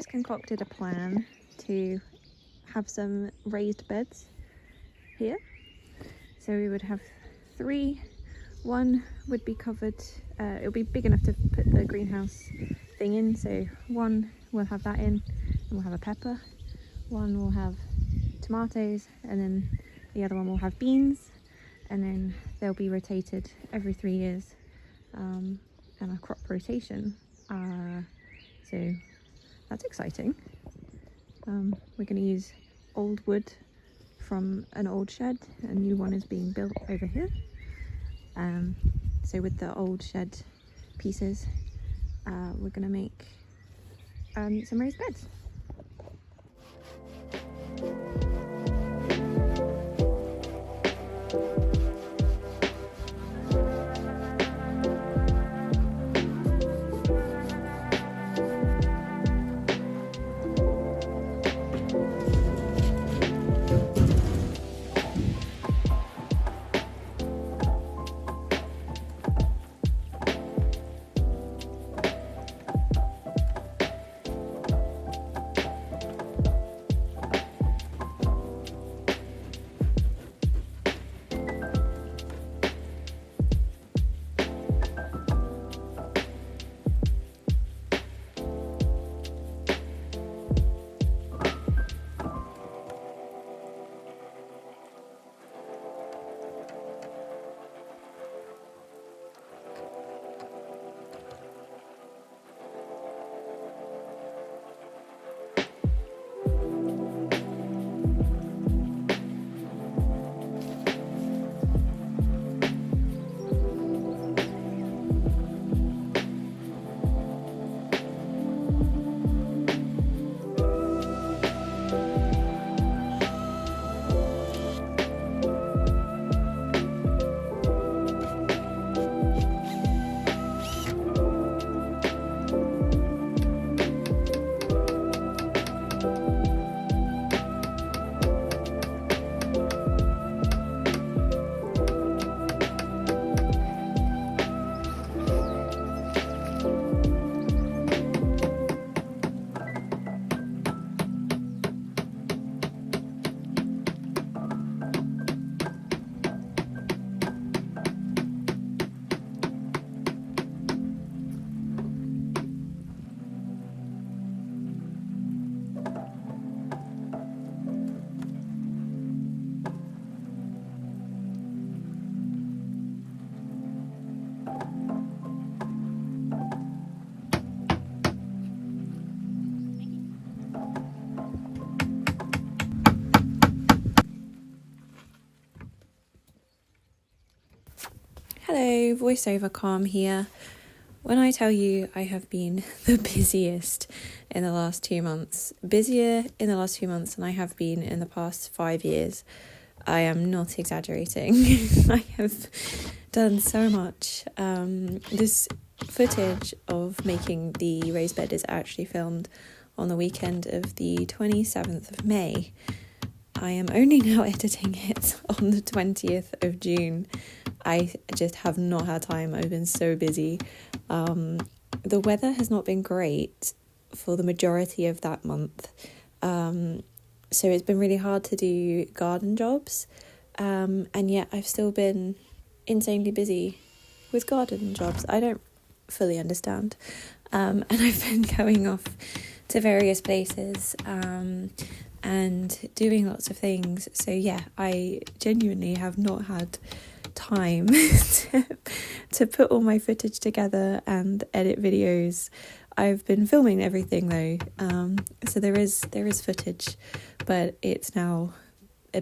just concocted a plan to have some raised beds here. So we would have 3. One would be covered, it'll be big enough to put the greenhouse thing in, so one will have that in, and we'll have a pepper. One will have tomatoes, and then the other one will have beans, and then they'll be rotated every 3 years, and a crop rotation. So that's exciting. We're going to use old wood from an old shed. A new one is being built over here. So with the old shed pieces, we're going to make some raised beds. Hello, voiceover calm here. When I tell you I have been the busiest in the last 2 months, busier in the last 2 months than I have been in the past 5 years, I am not exaggerating. I have done so much. This footage of making the raised bed is actually filmed on the weekend of the 27th of May. I am only now editing it on the 20th of June. I just have not had time. I've been so busy. The weather has not been great for the majority of that month. So it's been really hard to do garden jobs. And yet I've still been insanely busy with garden jobs. I don't fully understand. And I've been going off to various places and doing lots of things. So yeah, I genuinely have not had time to put all my footage together and edit videos. I've been filming everything though, so there is footage, but it's now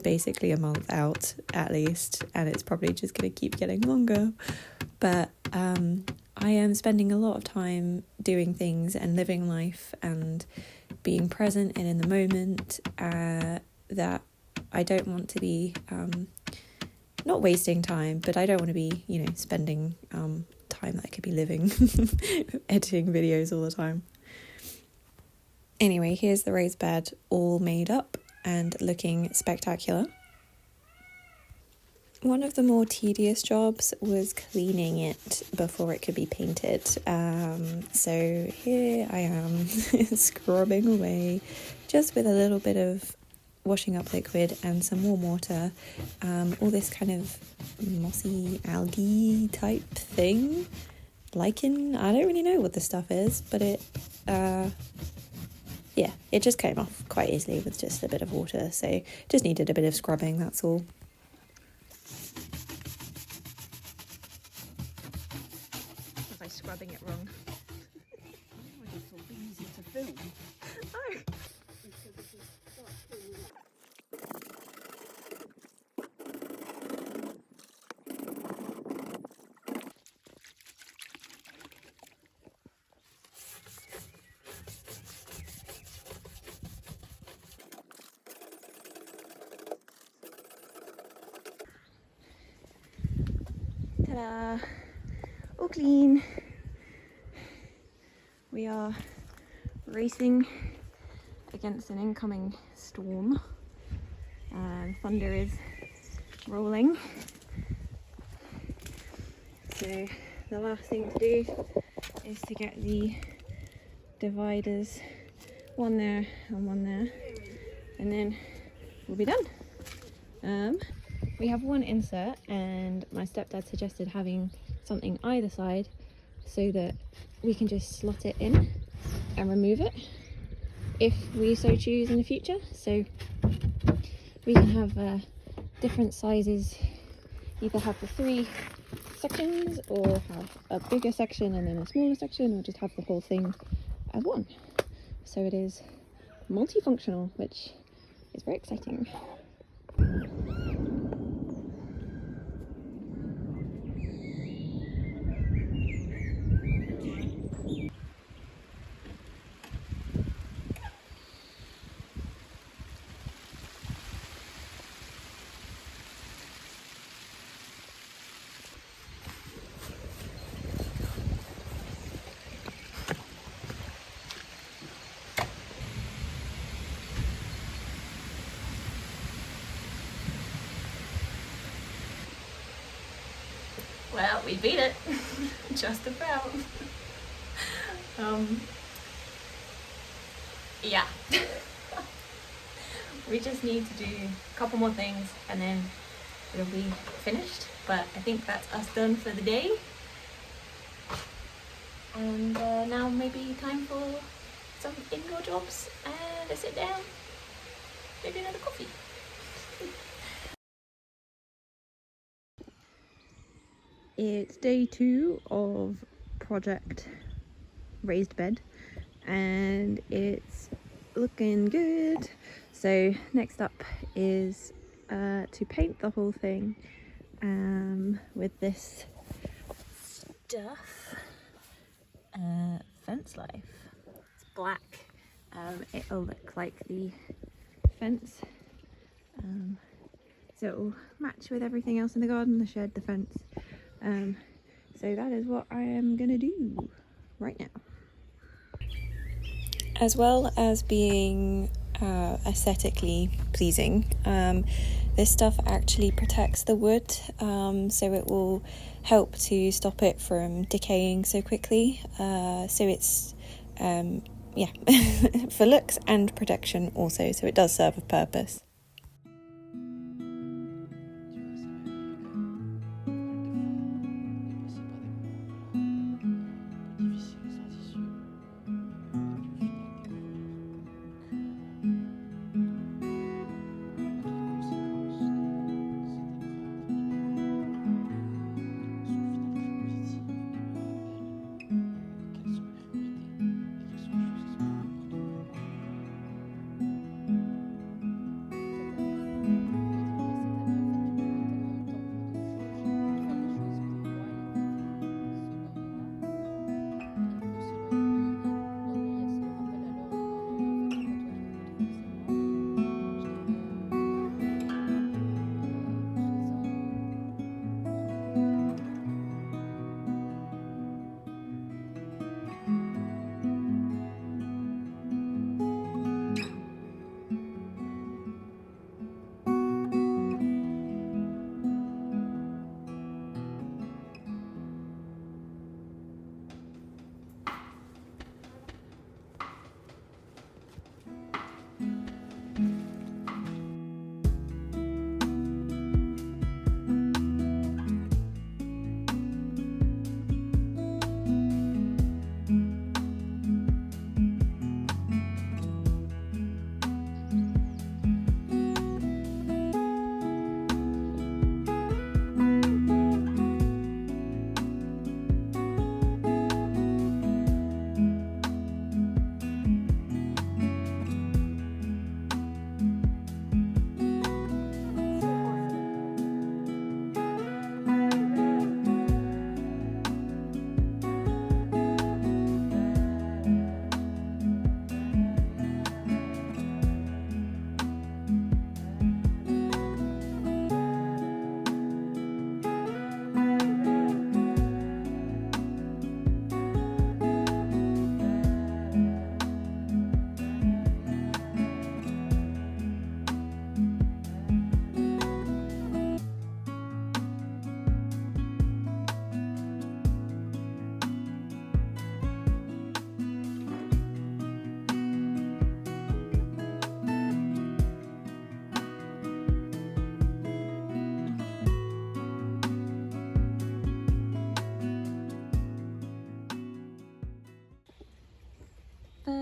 basically a month out at least, and it's probably just going to keep getting longer. But I am spending a lot of time doing things and living life and being present and in the moment, that I don't want to be not wasting time, but I don't want to be, spending time that I could be living editing videos all the time. Anyway, here's the raised bed all made up and looking spectacular. One of the more tedious jobs was cleaning it before it could be painted. So here I am scrubbing away just with a little bit of washing up liquid and some warm water. All this kind of mossy algae type thing. Lichen, I don't really know what the stuff is, but it just came off quite easily with just a bit of water. So just needed a bit of scrubbing, that's all. Was I scrubbing it wrong? It's so easy to film. Oh. Ta-da! All clean. We are racing against an incoming storm. Thunder is rolling. So the last thing to do is to get the dividers, one there and one there, and then we'll be done. We have one insert, and my stepdad suggested having something either side so that we can just slot it in and remove it if we so choose in the future. So we can have different sizes, either have the 3 sections or have a bigger section and then a smaller section, or just have the whole thing as one. So it is multifunctional, which is very exciting. Well, we beat it, just about. Yeah. We just need to do a couple more things and then it'll be finished. But I think that's us done for the day. And now maybe time for some indoor jobs and a sit down, maybe another coffee. It's day 2 of project raised bed and it's looking good. So next up is to paint the whole thing with this stuff. Fence life. It's black. It'll look like the fence. So it will match with everything else in the garden, the shed, the fence. So that is what I am gonna do right now. As well as being aesthetically pleasing, this stuff actually protects the wood, so it will help to stop it from decaying so quickly. So it's for looks and protection also, so it does serve a purpose.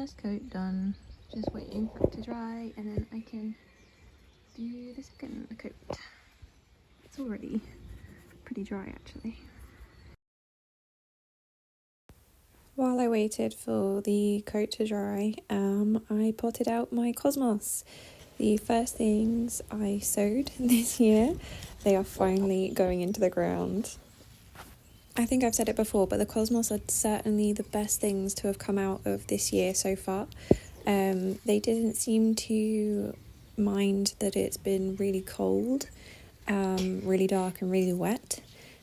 first coat done, just waiting for it to dry, and then I can do the second coat. It's already pretty dry actually. While I waited for the coat to dry, I potted out my cosmos. The first things I sowed this year, they are finally going into the ground. I think I've said it before, but the cosmos are certainly the best things to have come out of this year so far. They didn't seem to mind that it's been really cold, really dark and really wet.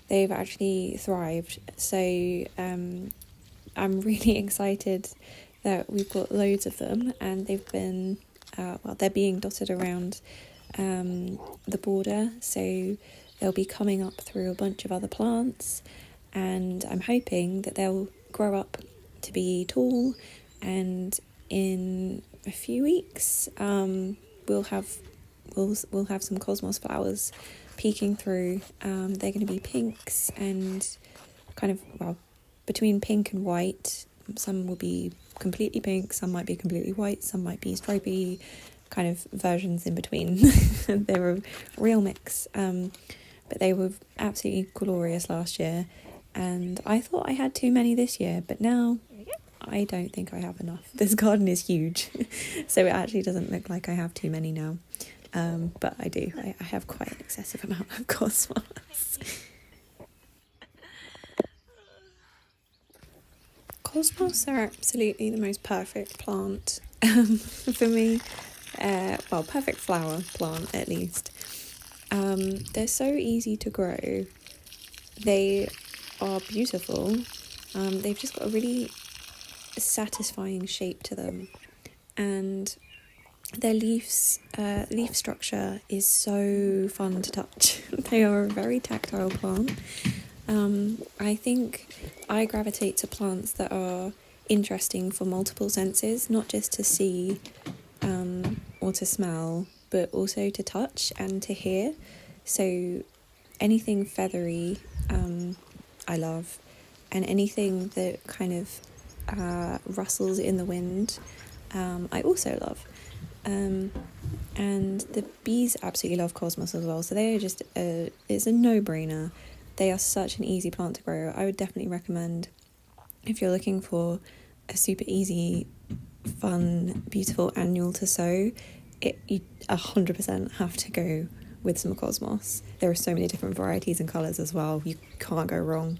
They've actually thrived. So I'm really excited that we've got loads of them, and they've been, they're being dotted around the border. So they'll be coming up through a bunch of other plants, and I'm hoping that they'll grow up to be tall, and in a few weeks we'll have some cosmos flowers peeking through. They're going to be pinks and kind of, well, between pink and white. Some will be completely pink, some might be completely white, some might be stripy, kind of versions in between. They're a real mix, but they were absolutely glorious last year, and I thought I had too many this year, but now I don't think I have enough. This garden is huge, so it actually doesn't look like I have too many now, but I do. I have quite an excessive amount of cosmos. Cosmos are absolutely the most perfect plant for me. Perfect flower plant at least. They're so easy to grow. They are beautiful. They've just got a really satisfying shape to them, and their leaf structure is so fun to touch. They are a very tactile plant. I think I gravitate to plants that are interesting for multiple senses, not just to see or to smell, but also to touch and to hear. So anything feathery I love, and anything that kind of rustles in the wind I also love. And the bees absolutely love cosmos as well, so they are just it's a no-brainer. They are such an easy plant to grow. I would definitely recommend, if you're looking for a super easy, fun, beautiful annual to sow, you 100% have to go with some cosmos. There are so many different varieties and colours as well. You can't go wrong.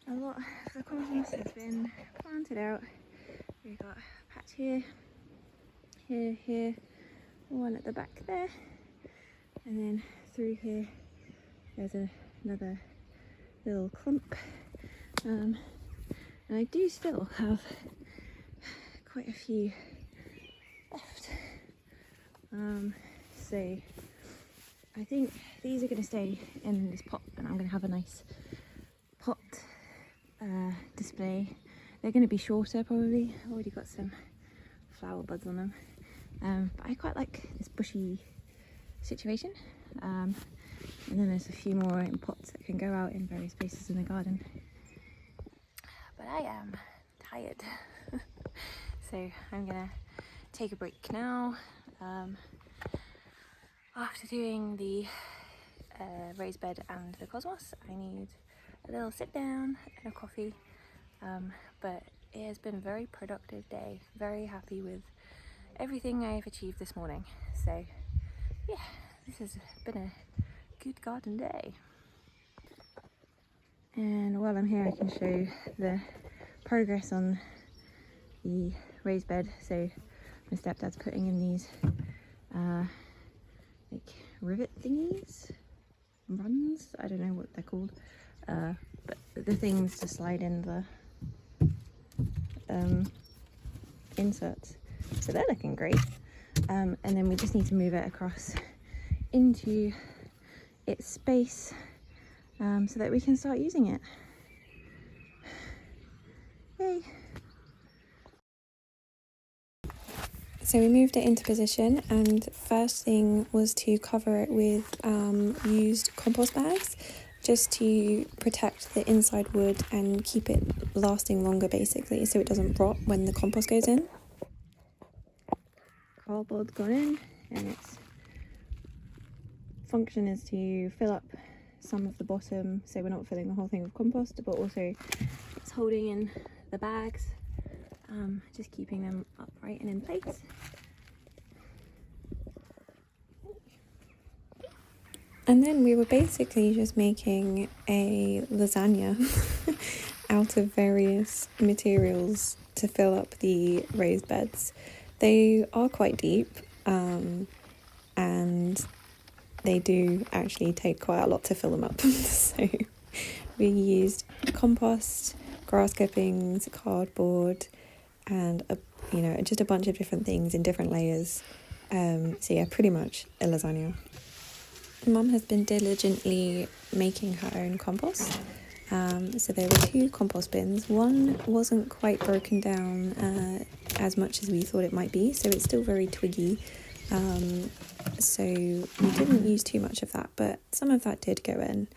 A lot of the cosmos has been planted out. We've got a patch here, here, one at the back there, and then through here there's another little clump. And I do still have quite a few left. So I think these are going to stay in this pot, and I'm going to have a nice pot display. They're going to be shorter probably. I've already got some flower buds on them, but I quite like this bushy situation, and then there's a few more in pots that can go out in various places in the garden. But I am tired, so I'm gonna take a break now. After doing the raised bed and the cosmos, I need a little sit down and a coffee, but it has been a very productive day. Very happy with everything I've achieved this morning. So yeah, this has been a good garden day. And while I'm here, I can show the progress on the raised bed. So my stepdad's putting in these like rivet thingies, runs, I don't know what they're called, but the things to slide in the inserts. So they're looking great, and then we just need to move it across into its space so that we can start using it. Yay! So we moved it into position, and first thing was to cover it with used compost bags, just to protect the inside wood and keep it lasting longer, basically, so it doesn't rot when the compost goes in. Cardboard's gone in, and its function is to fill up some of the bottom, so we're not filling the whole thing with compost, but also it's holding in the bags, just keeping them upright and in place. And then we were basically just making a lasagna out of various materials to fill up the raised beds. They are quite deep, and they do actually take quite a lot to fill them up. So we used compost, grass clippings, cardboard, and just a bunch of different things in different layers. So yeah, pretty much a lasagna. Mum has been diligently making her own compost. So there were 2 compost bins. One wasn't quite broken down as much as we thought it might be, so it's still very twiggy. So we didn't use too much of that, but some of that did go in.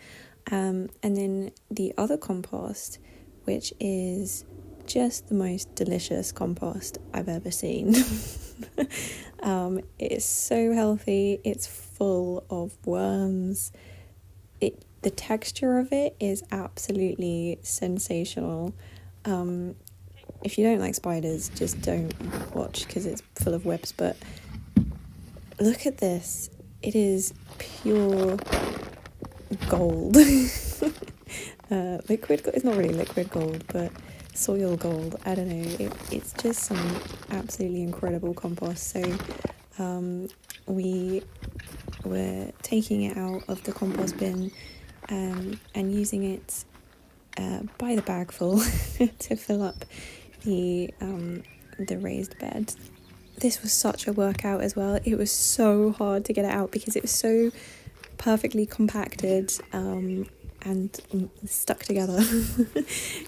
And then the other compost, which is just the most delicious compost I've ever seen. It's so healthy. It's full of worms. The texture of it is absolutely sensational. If you don't like spiders, just don't watch because it's full of webs. But look at this. It is pure gold. Liquid gold. It's not really liquid gold, but soil gold. I don't know. It's just some absolutely incredible compost. So we were taking it out of the compost bin and using it by the bagful to fill up the raised bed. This was such a workout as well. It was so hard to get it out because it was so perfectly compacted and stuck together.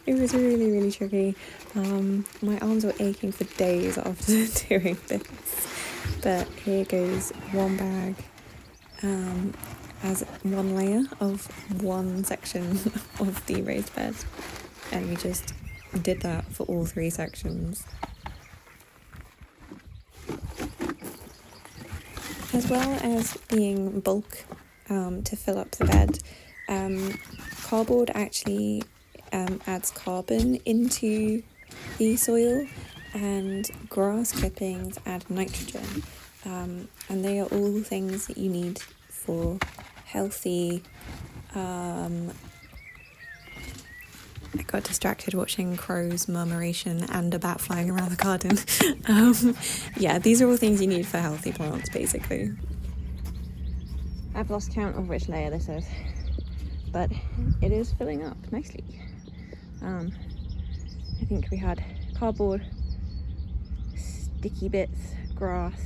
It was really, really tricky. My arms were aching for days after doing this. But here goes one bag as one layer of one section of the raised bed, and we just did that for all 3 sections. As well as being bulk to fill up the bed, cardboard actually adds carbon into the soil, and grass clippings add nitrogen, and they are all things that you need for healthy. I got distracted watching crows, murmuration, and a bat flying around the garden. Yeah, these are all things you need for healthy plants, basically. I've lost count of which layer this is, but it is filling up nicely. I think we had cardboard, sticky bits, grass,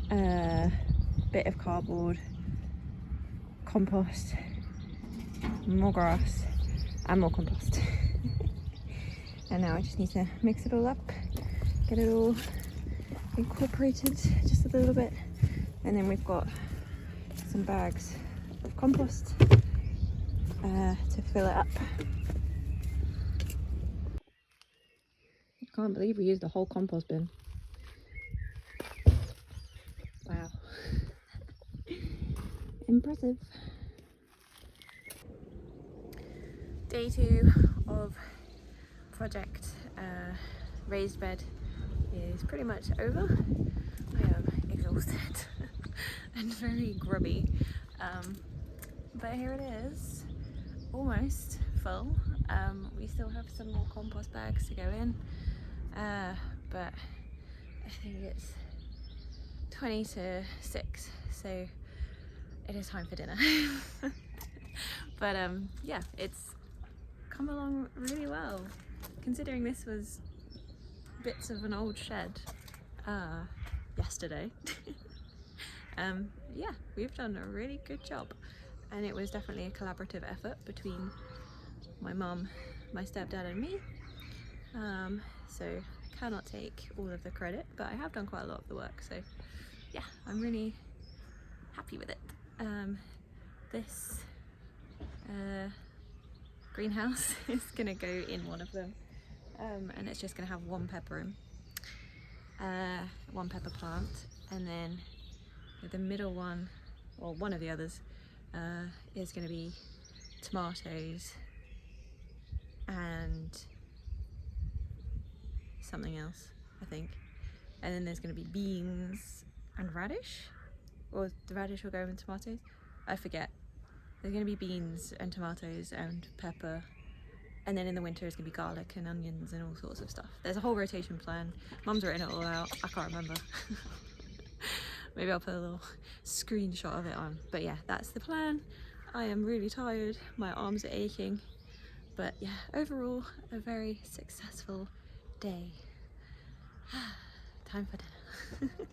bit of cardboard, compost, more grass, and more compost. And now I just need to mix it all up, get it all incorporated just a little bit, and then we've got some bags of compost to fill it up. I can't believe we used the whole compost bin. Wow. Impressive. Day 2 of project raised bed is pretty much over. I am exhausted and very grubby, but here it is, almost full. We still have some more compost bags to go in, but I think it's 20 to 6, so it is time for dinner. But yeah, it's come along really well, considering this was bits of an old shed yesterday. yeah, we've done a really good job, and it was definitely a collaborative effort between my mum, my stepdad and me. So I cannot take all of the credit, but I have done quite a lot of the work, so yeah, I'm really happy with it. This greenhouse is gonna go in one of them, and it's just gonna have one pepper in, one pepper plant, and then the middle one, or one of the others, is gonna be tomatoes and something else, I think. And then there's gonna be beans and radish, or the radish will go in tomatoes, I forget. There's gonna be beans and tomatoes and pepper, and then in the winter it's gonna be garlic and onions and all sorts of stuff. There's a whole rotation plan. Mum's written it all out, I can't remember. Maybe I'll put a little screenshot of it on, but yeah, that's the plan. I am really tired, my arms are aching, but yeah, overall a very successful day. Time for dinner.